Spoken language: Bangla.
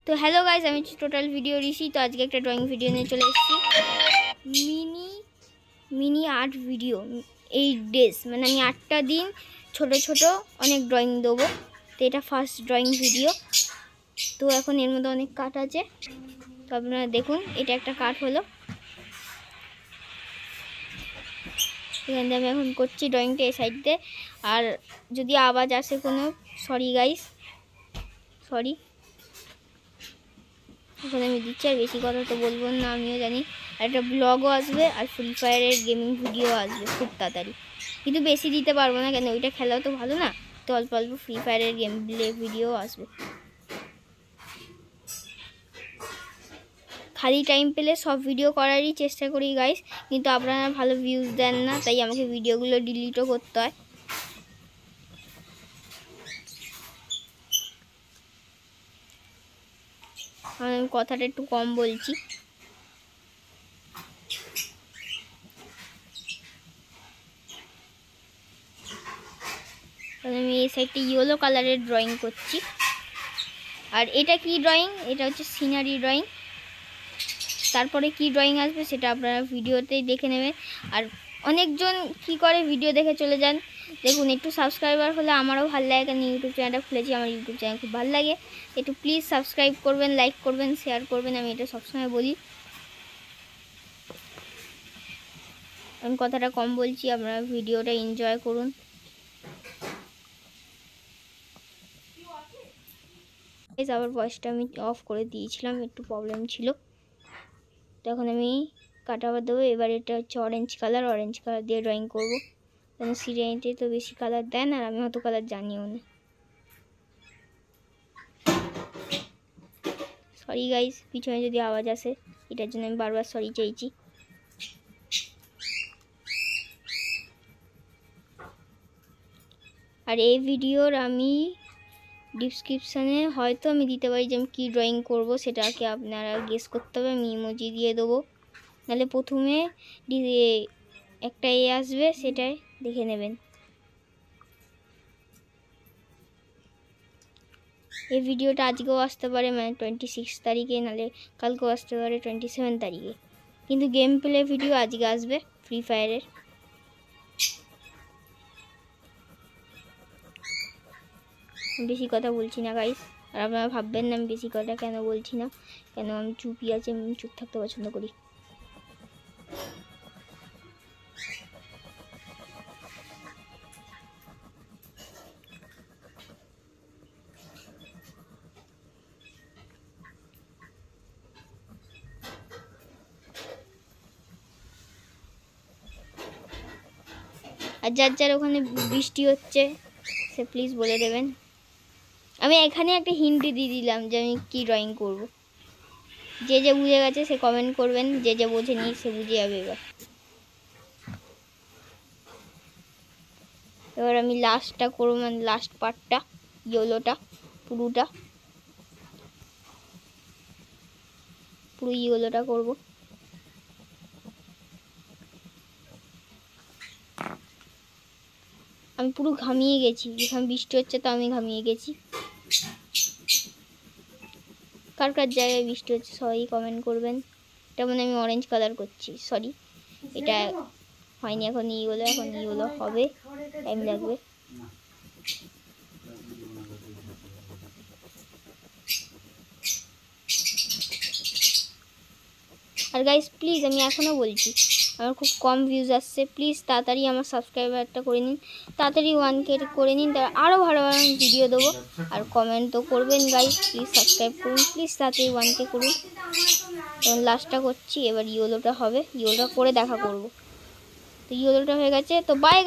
তো হ্যালো গাইস, আমি টোটাল ভিডিও ঋষি। তো আজকে একটা ড্রয়িং ভিডিও নিয়ে চলে এসেছি। মিনি আর্ট ভিডিও 8 ডেজ, মানে আমি 8টা দিন ছোট ছোট অনেক ড্রয়িং দেবো। তো এটা ফার্স্ট ড্রয়িং ভিডিও। তো এখন এর মধ্যে অনেক কাট আছে, তো আপনারা দেখুন। এটা একটা কাট হলো, এখান থেকে আমি এখন করছি ড্রয়িংটা এই সাইড দিয়ে। আর যদি আওয়াজ আসে কোনো, সরি গাইস, সরি। এখন আমি দিচ্ছি, আর বেশি কথা তো বলবো না, আমিও জানি। আর একটা ব্লগও আসবে, আর ফ্রি ফায়ারের গেমিং ভিডিও আসবে খুব তাড়াতাড়ি, কিন্তু বেশি দিতে পারবো না, কেন ওইটা খেলাও তো ভালো না। তো অল্প অল্প ফ্রি ফায়ারের গেম প্লে ভিডিও আসবে। খালি টাইম পেলে সব ভিডিও করারই চেষ্টা করি গাইস, কিন্তু আপনারা ভালো ভিউজ দেন না, তাই আমাকে ভিডিওগুলো ডিলিটও করতে হয়। আমি কথাটা একটু কম বলছি। আমি এই সাইডটা ইয়েলো কালারের ড্রয়িং করছি। আর এটা কি ড্রয়িং? এটা হচ্ছে সিনারি ড্রয়িং। তারপরে কি ড্রয়িং আসবে সেটা আপনারা ভিডিওতেই দেখে নেবেন। আর অনেকজন কি করে ভিডিও দেখে চলে যান। দেখুন, একটু সাবস্ক্রাইবার হলে আমারও ভালো লাগে, কারণ ইউটিউব চ্যানেলটা খুলেছি, আমার ইউটিউব চ্যানেল খুব ভালো লাগে। একটু প্লিজ সাবস্ক্রাইব করবেন, লাইক করবেন, শেয়ার করবেন, আমি এটা সবসময় বলি। আমি কথাটা কম বলছি, আপনারা ভিডিওটা এনজয় করুন। আবার ভয়েসটা আমি অফ করে দিয়েছিলাম, একটু প্রবলেম ছিল। তখন আমি কাটাবার দেবো। এবার এটা হচ্ছে অরেঞ্জ কালার দিয়ে ড্রয়িং করবো, কারণ সিরিয়ালিতে তো বেশি কালার দেন, আর আমি অত কালার জানিও না। সরি গাইস, পিছনে যদি আওয়াজ আসে, এটার জন্য আমি বারবার সরি চাইছি। আর এই ভিডিওর আমি ডিসক্রিপশানে হয়তো আমি দিতে পারি যে আমি কী ড্রয়িং করব, সেটাকে আপনারা গেস করতে হবে। আমি ইমোজি দিয়ে দেবো, নাহলে প্রথমে একটা আসবে, সেটাই দেখে নেবেন। এই ভিডিওটা আজকেও আসতে পারে, মানে 26 তারিখে, নাহলে কালকেও আসতে পারে 27 তারিখে। কিন্তু গেম প্লে ভিডিও আজকে আসবে ফ্রি ফায়ারের। বেশি কথা বলছি না গাইস, আর আপনারা ভাববেন না আমি বেশি কথা কেন বলছি না, কেন আমি চুপই আছি, আমি চুপ থাকতে পছন্দ করি। আর যার যার ওখানে বৃষ্টি হচ্ছে সে প্লিজ বলে দেবেন। আমি এখানে একটা হিন্ট দিয়ে দিলাম যে আমি কি ড্রয়িং করব। যে যে বুঝে গেছে সে কমেন্ট করবেন, যে যে বোঝেনি সে বুঝে যাবে। এবার আমি লাস্টটা করবো, মানে লাস্ট পার্টটা, ইয়েলোটা, পুরো ইয়েলোটা করবো। আমি পুরো ঘামিয়ে গেছি, এখানে বৃষ্টি হচ্ছে তো আমি ঘামিয়ে গেছি। কার কার জায়গায় বৃষ্টি হচ্ছে সবাই কমেন্ট করবেন। এটা মানে আমি অরেঞ্জ কালার করছি, সরি এটা হয়নি, এখন ইয়েলো হবে, টাইম লাগবে। আর গাইস প্লিজ, আমি এখনও বলছি, আমার খুব কম ভিউজ আসছে, প্লিজ তাড়াতাড়ি আমার সাবস্ক্রাইবারটা করে নিন, তাড়াতাড়ি 1K করে নিন, তার আরও ভালো ভালো ভিডিও দেবো। আর কমেন্ট তো করবেন গাইস, প্লিজ সাবস্ক্রাইব করুন, প্লিজ তাড়াতাড়ি 1K করুন। তখন লাস্টটা করছি, এবার ইয়েলোটা হবে, ইয়েলোটা করে দেখা করবো। তো ইয়েলোটা হয়ে গেছে, তো বাই।